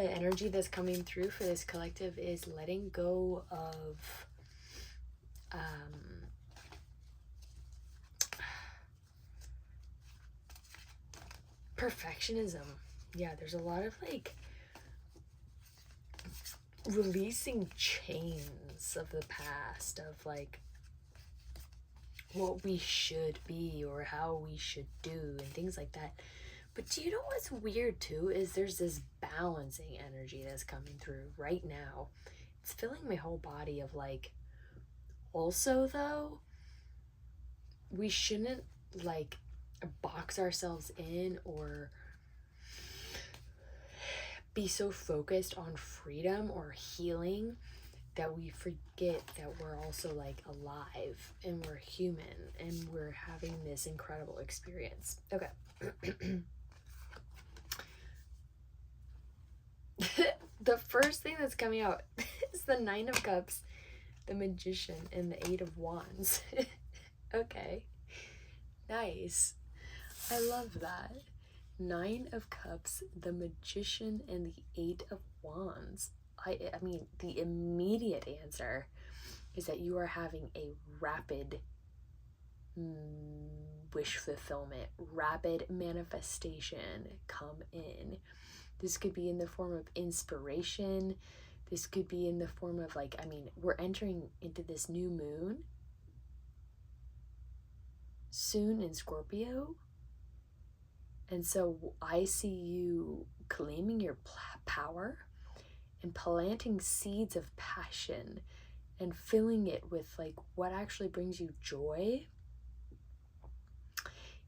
The energy that's coming through for this collective is letting go of perfectionism. Yeah, there's a lot of like releasing chains of the past, of like what we should be or how we should do and things like that. But do you know what's weird too is there's this balancing energy that's coming through right now. It's filling my whole body of like, also though, we shouldn't like box ourselves in or be so focused on freedom or healing that we forget that we're also like alive and we're human and we're having this incredible experience. Okay. The first thing that's coming out is the Nine of Cups, the Magician, and the Eight of Wands. Okay. Nice. I love that. Nine of Cups, the Magician, and the Eight of Wands. I mean, the immediate answer is that you are having a rapid wish fulfillment, rapid manifestation come in. This could be in the form of inspiration. This could be in the form of like, I mean, we're entering into this new moon soon in Scorpio. And so I see you claiming your power and planting seeds of passion and filling it with like what actually brings you joy.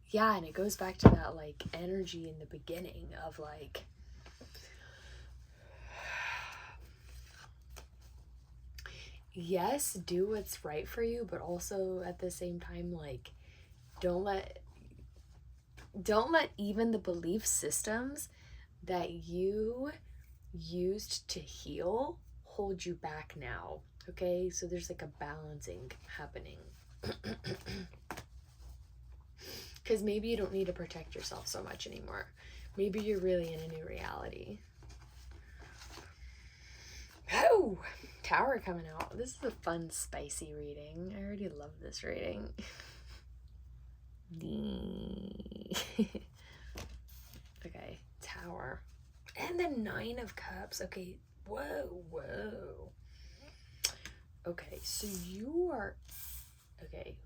Yeah, and it goes back to that like energy in the beginning of like, yes, do what's right for you, but also at the same time, like, don't let even the belief systems that you used to heal hold you back now. Okay, so there's like a balancing happening. Because maybe you don't need to protect yourself so much anymore. Maybe you're really in a new reality. Oh, Tower coming out. This is a fun, spicy reading. I already love this reading. Okay, Tower. And the Nine of Cups. Okay, whoa. Okay, so you are... Okay.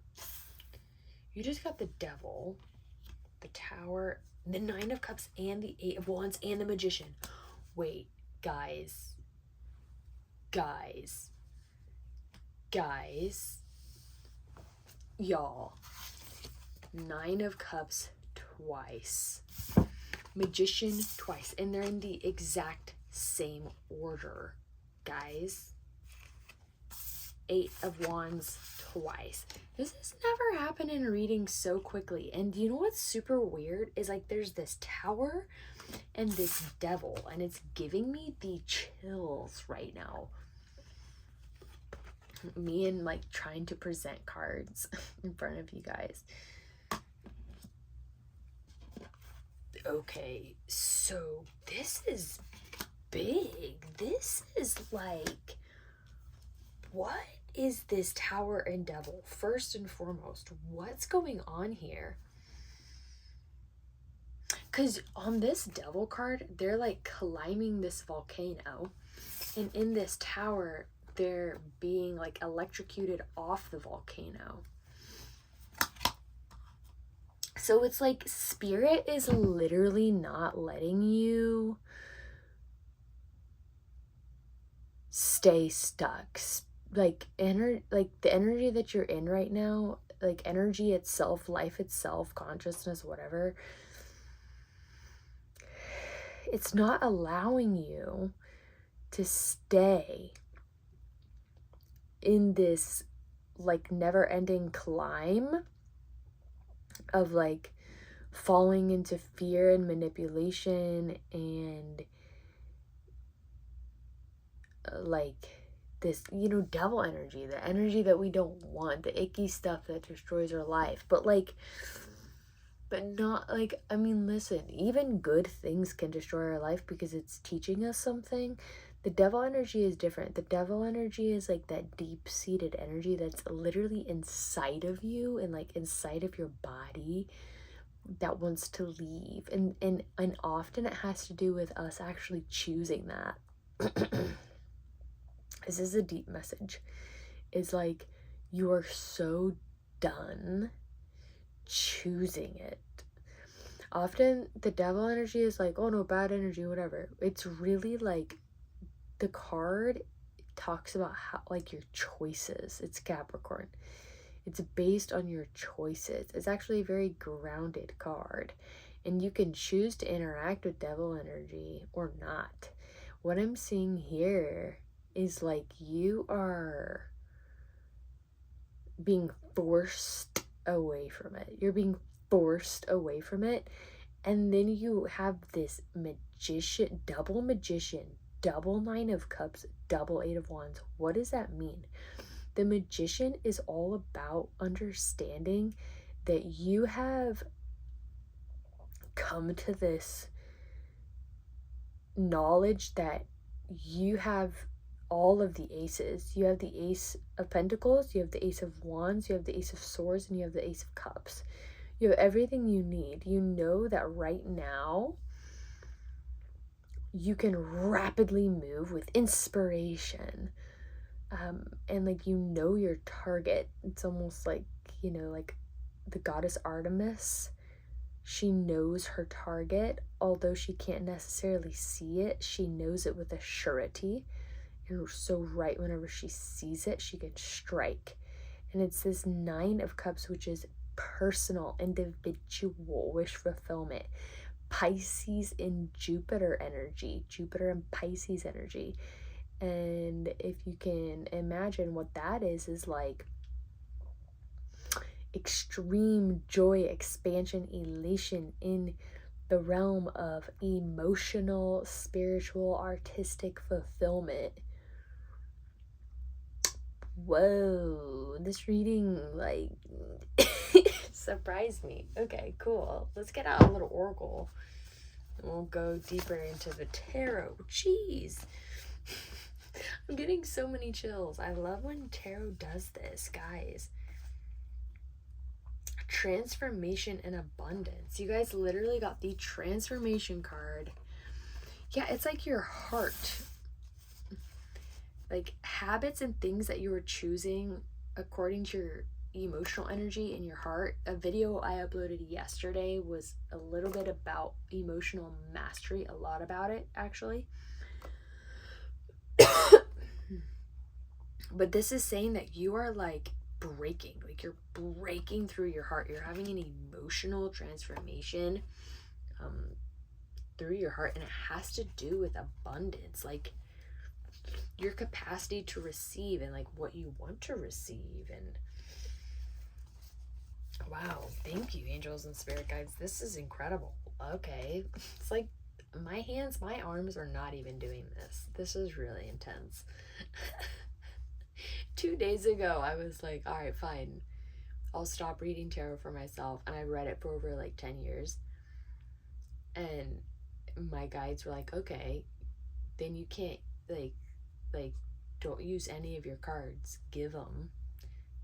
You just got the Devil, the Tower, the Nine of Cups, and the Eight of Wands, and the Magician. Wait, guys. Y'all. Nine of Cups twice. Magician twice. And they're in the exact same order, guys. Eight of Wands twice. This has never happened in reading so quickly. And you know what's super weird is like there's this Tower and this Devil, and it's giving me the chills right now. Me and like trying to present cards in front of you guys. Okay, so this is big. This is like, what is this Tower and Devil? First and foremost, what's going on here? Because on this Devil card, they're like climbing this volcano, and in this Tower, they're being like electrocuted off the volcano. So it's like Spirit is literally not letting you stay stuck. Like the energy that you're in right now, like energy itself, life itself, consciousness, whatever, it's not allowing you to stay in this like never-ending climb of like falling into fear and manipulation and like this, you know, devil energy, the energy that we don't want, the icky stuff that destroys our life. But like But not like, I mean, listen, even good things can destroy our life because it's teaching us something. The devil energy is different. The devil energy is like that deep-seated energy that's literally inside of you and like inside of your body that wants to leave. And often it has to do with us actually choosing that. This is a deep message. It's like you are so done choosing it. Often the devil energy is like, oh no, bad energy, whatever. It's really like the card talks about how, like, your choices. It's Capricorn. It's based on your choices. It's actually a very grounded card. And you can choose to interact with devil energy or not. What I'm seeing here is like you are being forced away from it. You're being forced away from it. And then you have this magician, double Nine of Cups, double Eight of Wands. What does that mean? The magician is all about understanding that you have come to this knowledge that you have all of the aces. You have the Ace of Pentacles, you have the Ace of Wands, you have the Ace of Swords, and you have the Ace of Cups. You have everything you need. You know that right now you can rapidly move with inspiration. And like, you know your target. It's almost like, you know, like the goddess Artemis. She knows her target, although she can't necessarily see it. She knows it with a surety. And so right whenever she sees it, she can strike. And it's this Nine of Cups, which is personal, individual wish fulfillment. Pisces in Jupiter energy, Jupiter and Pisces energy. And if you can imagine what that is like extreme joy, expansion, elation in the realm of emotional, spiritual, artistic fulfillment. Whoa, this reading like surprised me. Okay, cool. Let's get out a little oracle. We'll go deeper into the tarot. Jeez. I'm getting so many chills. I love when tarot does this, guys. Transformation and abundance. You guys literally got the transformation card. Yeah, it's like your heart. Like habits and things that you were choosing according to your emotional energy in your heart. A video I uploaded yesterday was a little bit about emotional mastery, a lot about it actually. But this is saying that you are like breaking, like you're breaking through your heart. You're having an emotional transformation through your heart, and it has to do with abundance, like your capacity to receive and like what you want to receive. And wow, thank you, angels and spirit guides. This is incredible. Okay, it's like my hands, my arms are not even doing this. This is really intense. 2 days ago, I was like, all right, fine. I'll stop reading tarot for myself. And I read it for over like 10 years. And my guides were like, okay, then you can't, like, don't use any of your cards. Give them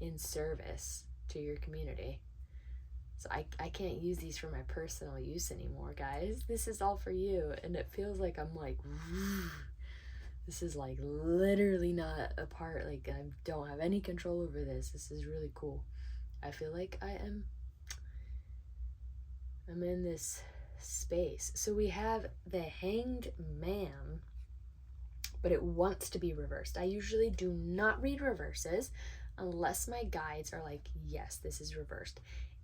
in service to your community. So I can't use these for my personal use anymore, guys. This is all for you. And it feels like I'm like, this is like literally not a part, like I don't have any control over this. This is really cool. I feel like I'm in this space. So we have the Hanged Man, but it wants to be reversed. I usually do not read reverses unless my guides are like, yes, this is reversed.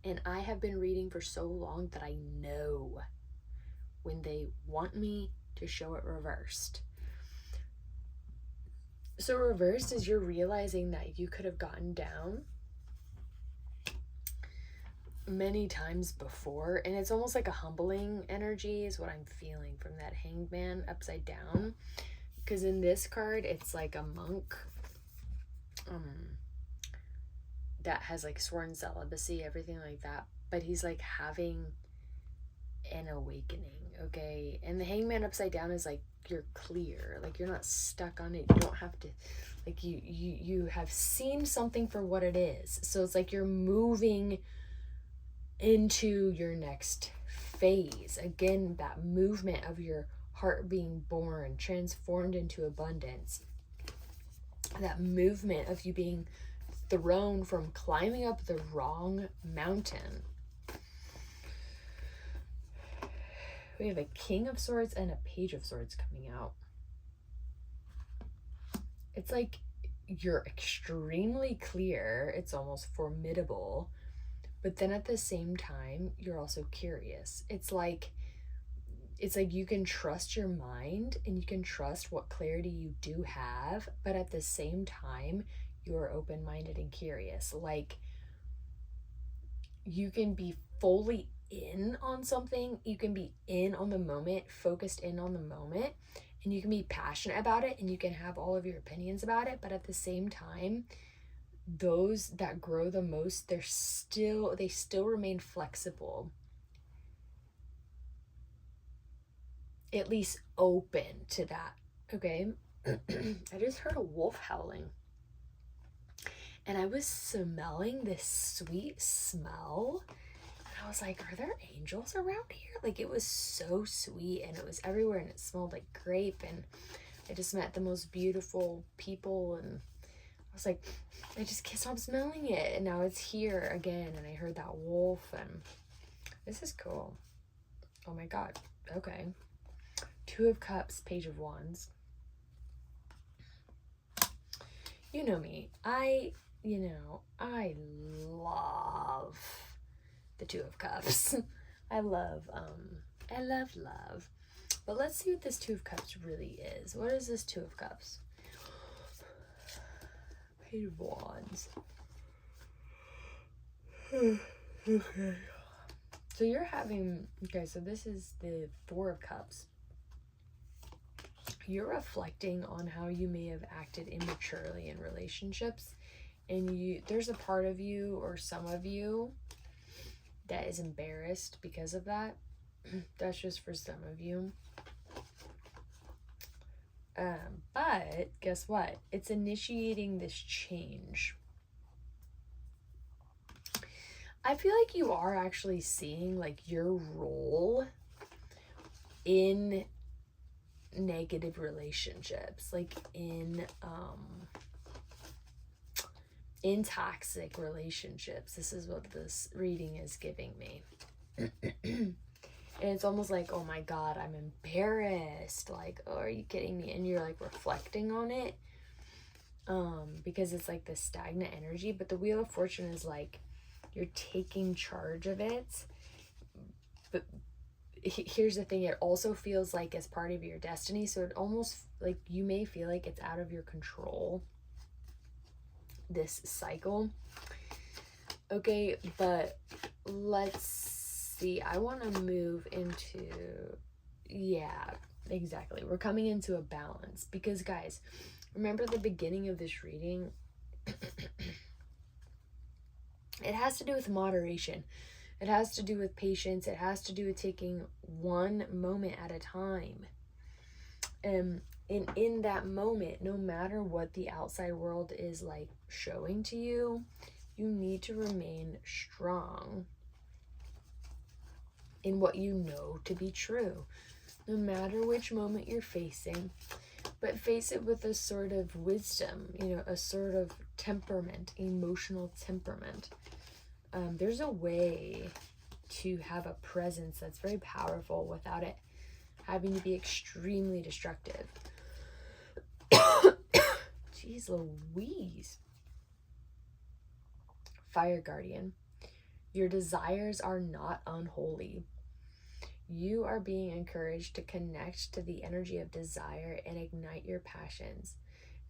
And I have been reading for so long that I know when they want me to show it reversed. So reversed is you're realizing that you could have gotten down many times before, and it's almost like a humbling energy is what I'm feeling from that Hanged Man upside down. Because in this card, it's like a monk that has like sworn celibacy, everything like that. but he's like having an awakening, okay? And the hangman upside down is like you're clear, like you're not stuck on it. You don't have to, like, you have seen something for what it is. So it's like you're moving into your next phase. Again, that movement of your heart being born, transformed into abundance. That movement of you being thrown from climbing up the wrong mountain. We have a King of Swords and a Page of Swords coming out. It's like you're extremely clear. It's almost formidable. But then at the same time, you're also curious. It's like you can trust your mind and you can trust what clarity you do have. But at the same time, you're open-minded and curious. Like, you can be fully in on something. You can be in on the moment, focused in on the moment, and you can be passionate about it and you can have all of your opinions about it. But at the same time, those that grow the most, they still remain flexible, at least open to that. Okay. I just heard a wolf howling, and I was smelling this sweet smell, and I was like, are there angels around here? Like, it was so sweet and it was everywhere and it smelled like grape, and I just met the most beautiful people, and I was like, I just can't stop smelling it, and now it's here again, and I heard that wolf, and this is cool. Oh my god. Okay. Two of Cups, Page of Wands. You know me. I love the Two of Cups. I love love. But let's see what this Two of Cups really is. What is this Two of Cups? Page of Wands. Okay. So you're having, okay, so this is the Four of Cups. You're reflecting on how you may have acted immaturely in relationships, and there's a part of you or some of you that is embarrassed because of that. That's just for some of you. But guess what? It's initiating this change. I feel like you are actually seeing like your role in negative relationships, like in toxic relationships. This is what this reading is giving me. And it's almost like, oh my god, I'm embarrassed. Like, oh, are you kidding me? And you're like reflecting on it. Because it's like this stagnant energy. But the Wheel of Fortune is like you're taking charge of it. But here's the thing, it also feels like as part of your destiny. So it almost like you may feel like it's out of your control, this cycle. Okay, but let's see. I want to move into, yeah, exactly. We're coming into a balance because, guys, remember the beginning of this reading? It has to do with moderation. It has to do with patience. It has to do with taking one moment at a time. And in that moment, no matter what the outside world is like showing to you, you need to remain strong in what you know to be true, no matter which moment you're facing. But face it with a sort of wisdom, a sort of temperament, emotional temperament. There's a way to have a presence that's very powerful without it having to be extremely destructive. Jeez Louise. Fire Guardian. Your desires are not unholy. You are being encouraged to connect to the energy of desire and ignite your passions.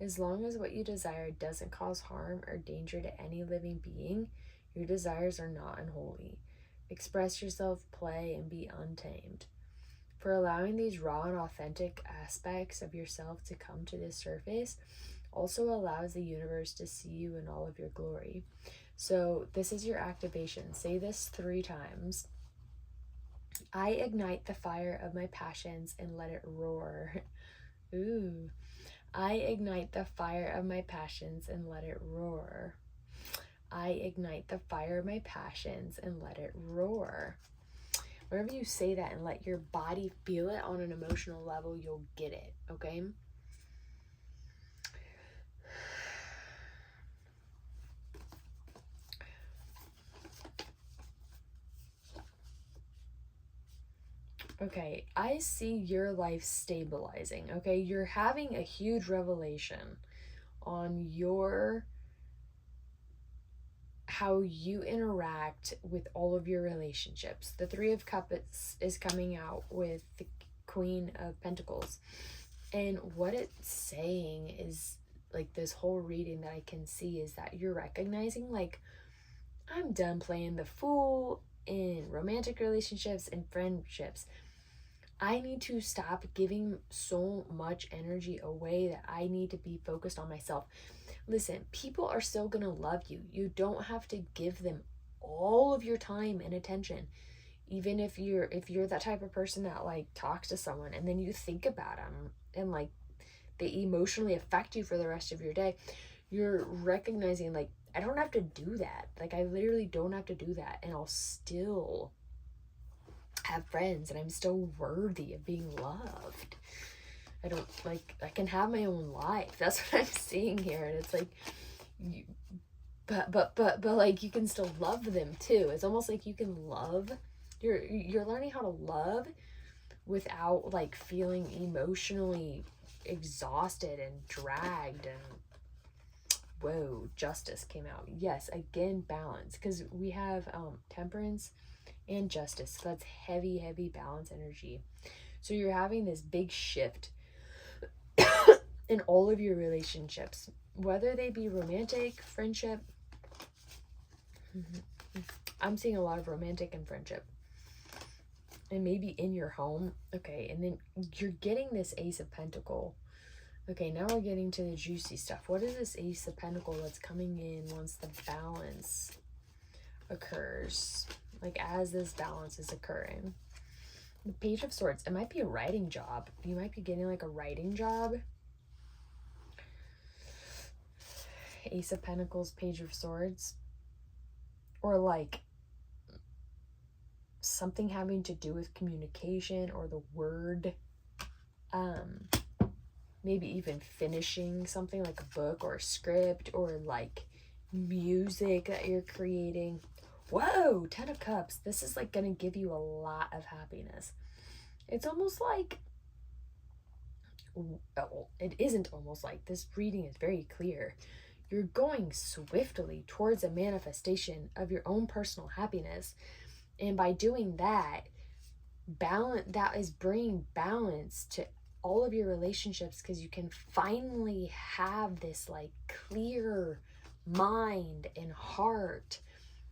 As long as what you desire doesn't cause harm or danger to any living being, your desires are not unholy. Express yourself, play, and be untamed. For allowing these raw and authentic aspects of yourself to come to the surface also allows the universe to see you in all of your glory. So this is your activation. Say this 3 times. I ignite the fire of my passions and let it roar. Ooh. I ignite the fire of my passions and let it roar. I ignite the fire of my passions and let it roar. Whenever you say that and let your body feel it on an emotional level, you'll get it, okay? Okay, I see your life stabilizing, okay? You're having a huge revelation on how you interact with all of your relationships. The 3 of Cups is coming out with the Queen of Pentacles. And what it's saying is, like, this whole reading that I can see is that you're recognizing, like, I'm done playing the fool in romantic relationships and friendships. I need to stop giving so much energy away that I need to be focused on myself. Listen, people are still going to love you. You don't have to give them all of your time and attention. Even if you're that type of person that, like, talks to someone and then you think about them and, like, they emotionally affect you for the rest of your day, you're recognizing, like, I don't have to do that. Like, I literally don't have to do that, and I'll still have friends, and I'm still worthy of being loved. I can have my own life. That's what I'm seeing here. And it's like, but like, you can still love them too. It's almost like you can love, you're learning how to love without, like, feeling emotionally exhausted and dragged. And whoa, justice came out. Yes, again, balance, because we have temperance and justice. So that's heavy balance energy. So you're having this big shift in all of your relationships, whether they be romantic, friendship. I'm seeing a lot of romantic and friendship, and maybe in your home. Okay, and then you're getting this Ace of Pentacle. Okay, now we're getting to the juicy stuff. What is this Ace of Pentacle that's coming in once the balance occurs? Like, as this balance is occurring. The Page of Swords. It might be a writing job. You might be getting, like, a writing job. Ace of Pentacles, Page of Swords. Or, like, something having to do with communication or the word. Maybe even finishing something, like a book or a script, or, like, music that you're creating. Whoa, 10 of Cups. This is, like, gonna give you a lot of happiness. It's almost like, it isn't almost like, this reading is very clear. You're going swiftly towards a manifestation of your own personal happiness. And by doing that, that is bringing balance to all of your relationships, because you can finally have this, like, clear mind and heart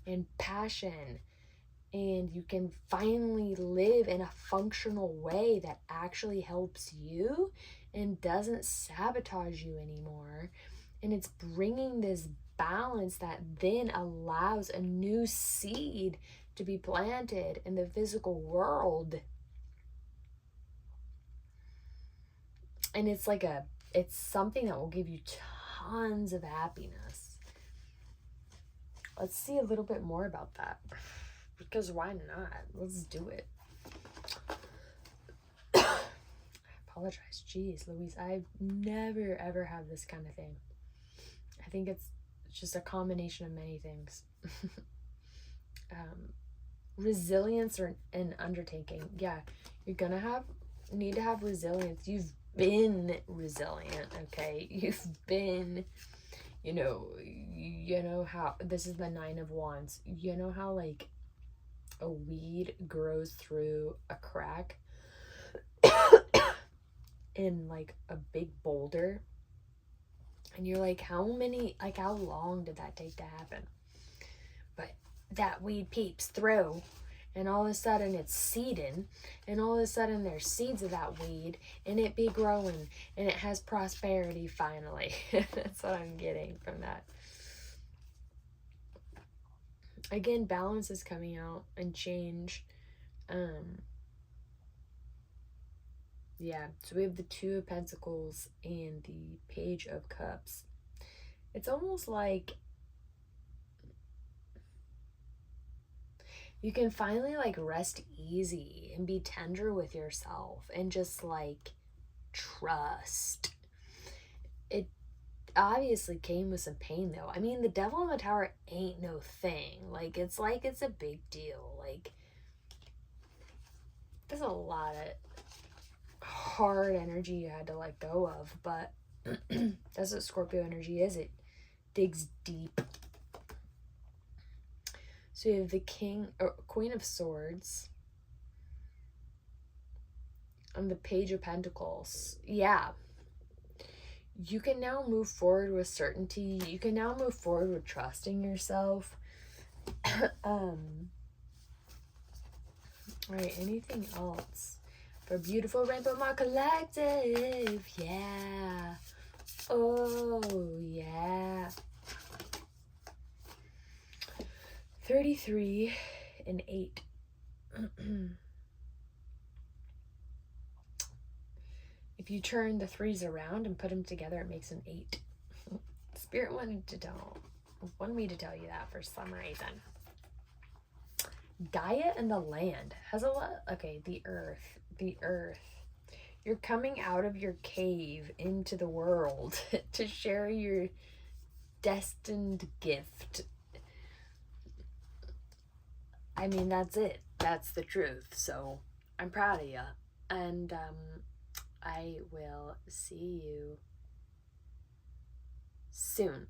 and passion, and you can finally live in a functional way that actually helps you and doesn't sabotage you anymore. And it's bringing this balance that then allows a new seed to be planted in the physical world. And it's like it's something that will give you tons of happiness. Let's see a little bit more about that, because why not? Let's do it. I apologize. Jeez, Louise, I've never ever had this kind of thing. I think it's just a combination of many things. Resilience or an undertaking. Yeah, you're gonna need to have resilience. You've been resilient, okay? You've been, you know how, this is the 9 of Wands. You know how, like, a weed grows through a crack in, like, a big boulder, and you're like, how long did that take to happen? But that weed peeps through, and all of a sudden it's seeding, and all of a sudden there's seeds of that weed, and it be growing, and it has prosperity finally. That's what I'm getting from that. Again, balance is coming out and change. Yeah, so we have the Two of Pentacles and the Page of Cups. It's almost like you can finally like rest easy and be tender with yourself and just like trust. It obviously came with some pain though. I mean, the Devil in the Tower ain't no thing. Like it's a big deal. Like there's a lot of hard energy you had to let go of, but that's what Scorpio energy is. It digs deep. So you have the Queen of Swords and the Page of Pentacles. Yeah. You can now move forward with certainty. You can now move forward with trusting yourself. All right, anything else? For beautiful Rainbow Mark Collective. Yeah. Oh, yeah. 33 and 8. If you turn the 3s around and put them together, it makes an 8. Spirit wanted me to tell you that for some reason. Gaia and the land has a lot. Okay, the earth. You're coming out of your cave into the world to share your destined gift. I mean, that's it. That's the truth. So I'm proud of you. And I will see you soon.